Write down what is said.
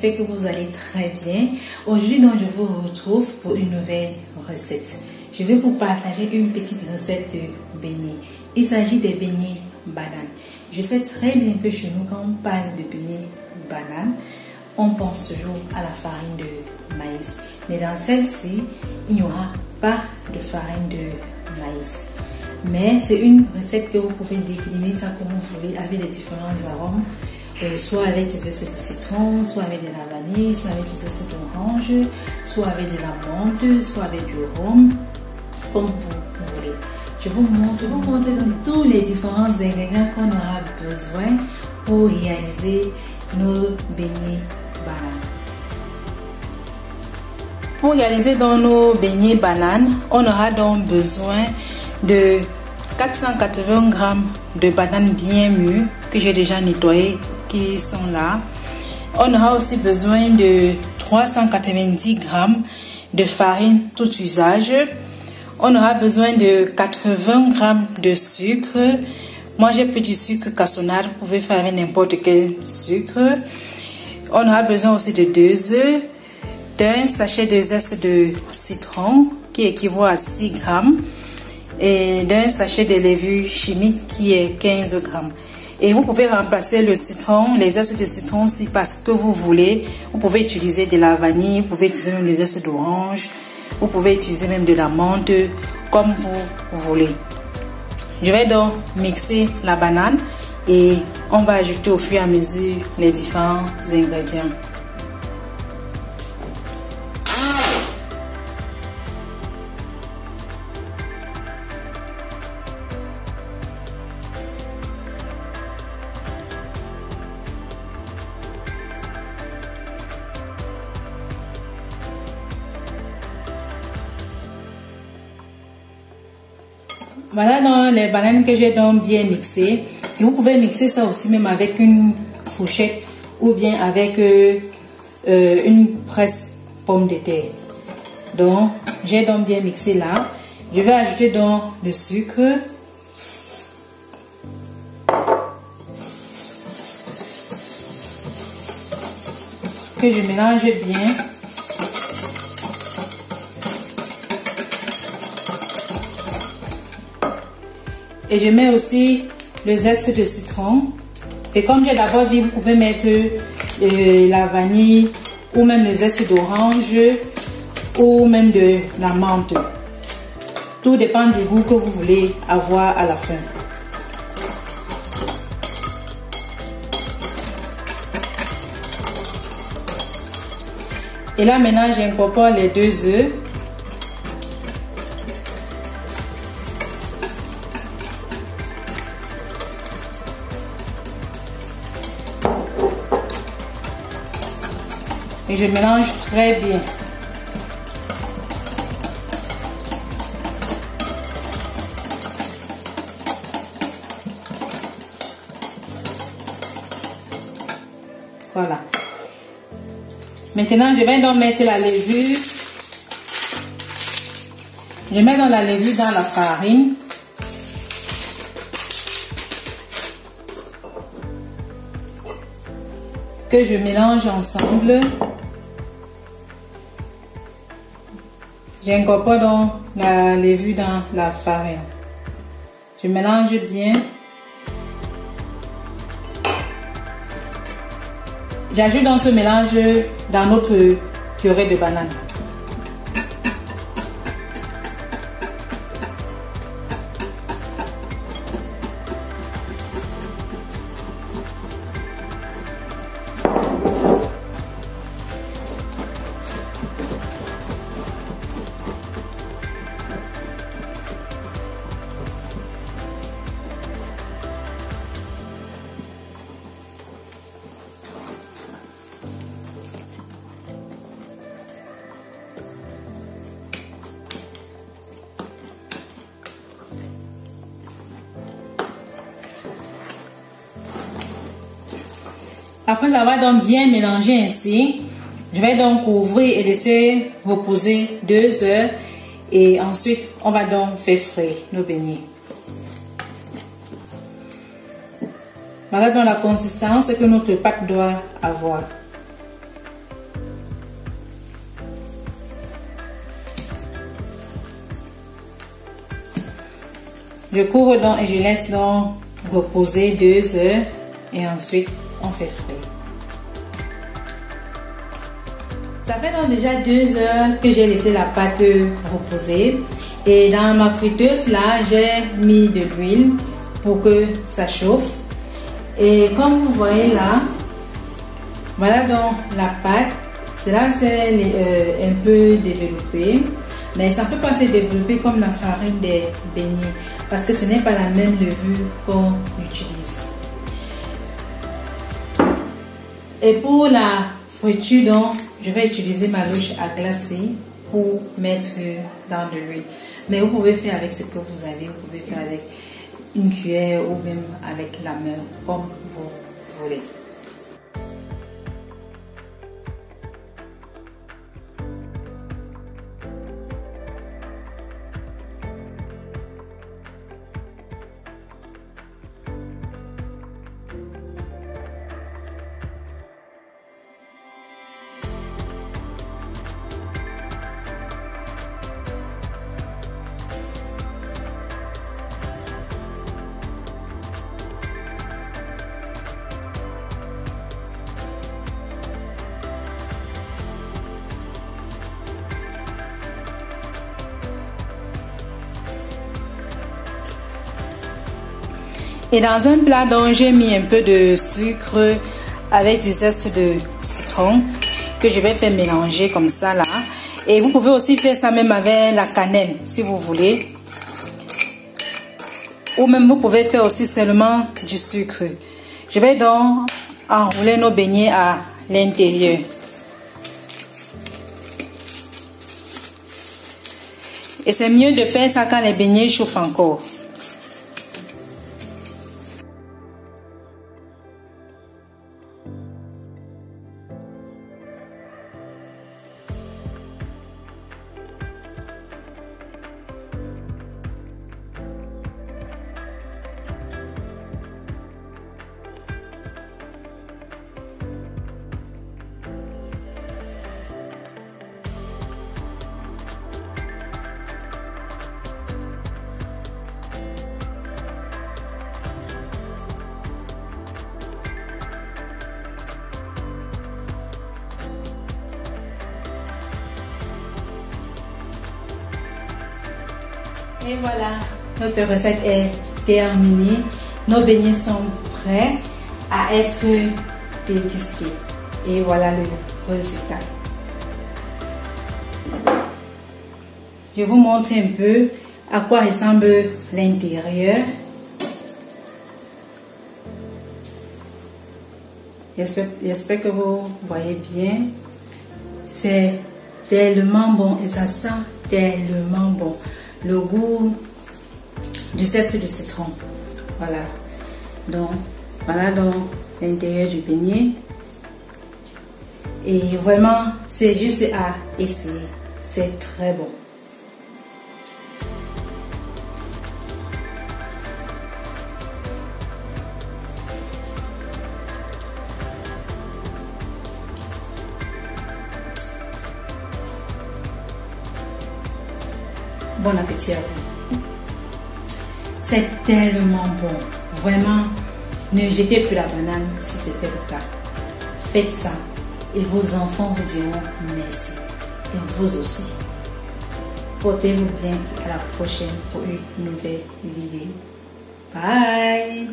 j'espère que vous allez très bien. Aujourd'hui, donc, je vous retrouve pour une nouvelle recette. Je vais vous partager une petite recette de beignets. Il s'agit des beignets bananes. Je sais très bien que chez nous, quand on parle de beignets bananes, on pense toujours à la farine de maïs. Mais dans celle-ci, il n'y aura pas de farine de maïs. Mais c'est une recette que vous pouvez décliner ça comme vous voulez avec les différents arômes. Soit avec du zeste de citron, soit avec de la vanille, soit avec du zeste d'orange, soit avec de la menthe, soit avec du rhum, comme vous voulez. Je vous montre donc tous les différents ingrédients qu'on aura besoin pour réaliser nos beignets bananes. Pour réaliser dans nos beignets bananes, on aura donc besoin de 480 g de bananes bien mûres que j'ai déjà nettoyées, qui sont là. On aura aussi besoin de 390 g de farine tout usage. On aura besoin de 80 g de sucre. Moi j'ai pris du sucre cassonade, vous pouvez faire avec n'importe quel sucre. On aura besoin aussi de 2 œufs, d'un sachet de zeste de citron qui équivaut à 6 g et d'un sachet de levure chimique qui est 15 g. Et vous pouvez remplacer le citron, les zestes de citron si parce que vous voulez. Vous pouvez utiliser de la vanille, vous pouvez utiliser même les zestes d'orange, vous pouvez utiliser même de la menthe, comme vous voulez. Je vais donc mixer la banane et on va ajouter au fur et à mesure les différents ingrédients. Voilà donc les bananes que j'ai donc bien mixées. Et vous pouvez mixer ça aussi même avec une fourchette ou bien avec une presse pomme de terre. Donc j'ai donc bien mixé là. Je vais ajouter donc le sucre. Que je mélange bien. Et je mets aussi le zeste de citron. Et comme j'ai d'abord dit, vous pouvez mettre la vanille ou même le zeste d'orange ou même de la menthe. Tout dépend du goût que vous voulez avoir à la fin. Et là maintenant, j'incorpore les 2 œufs. Et je mélange très bien. Voilà. Maintenant, je vais donc mettre la levure. Je mets donc la levure dans la farine. Que je mélange ensemble. J'incorpore donc la levure dans la farine. Je mélange bien. J'ajoute dans ce mélange dans notre purée de banane. Après avoir donc bien mélangé ainsi, je vais donc couvrir et laisser reposer 2 heures et ensuite on va donc faire frire nos beignets. Voilà donc la consistance que notre pâte doit avoir. Je couvre donc et je laisse donc reposer 2 heures et ensuite on fait frire. Ça fait donc déjà 2 heures que j'ai laissé la pâte reposer et dans ma friteuse là j'ai mis de l'huile pour que ça chauffe et comme vous voyez là, voilà donc la pâte. Cela c'est un peu développé, mais ça ne peut pas se développer comme la farine des beignets parce que ce n'est pas la même levure qu'on utilise. Et pour la friture, donc, je vais utiliser ma louche à glacer pour mettre dans de l'huile. Mais vous pouvez faire avec ce que vous avez, vous pouvez faire avec une cuillère ou même avec la main, comme vous voulez. Et dans un plat dont j'ai mis un peu de sucre avec du zeste de citron que je vais faire mélanger comme ça là. Et vous pouvez aussi faire ça même avec la cannelle si vous voulez. Ou même vous pouvez faire aussi seulement du sucre. Je vais donc enrouler nos beignets à l'intérieur. Et c'est mieux de faire ça quand les beignets chauffent encore. Et voilà, notre recette est terminée. Nos beignets sont prêts à être dégustés. Et voilà le résultat. Je vous montre un peu à quoi ressemble l'intérieur. J'espère que vous voyez bien. C'est tellement bon et ça sent tellement bon. Le goût du zeste de citron. Voilà. Donc, voilà donc l'intérieur du beignet. Et vraiment, c'est juste à essayer. C'est très bon. Bon appétit à vous. C'est tellement bon. Vraiment, ne jetez plus la banane si c'était le cas. Faites ça et vos enfants vous diront merci. Et vous aussi. Portez-vous bien et à la prochaine pour une nouvelle vidéo. Bye!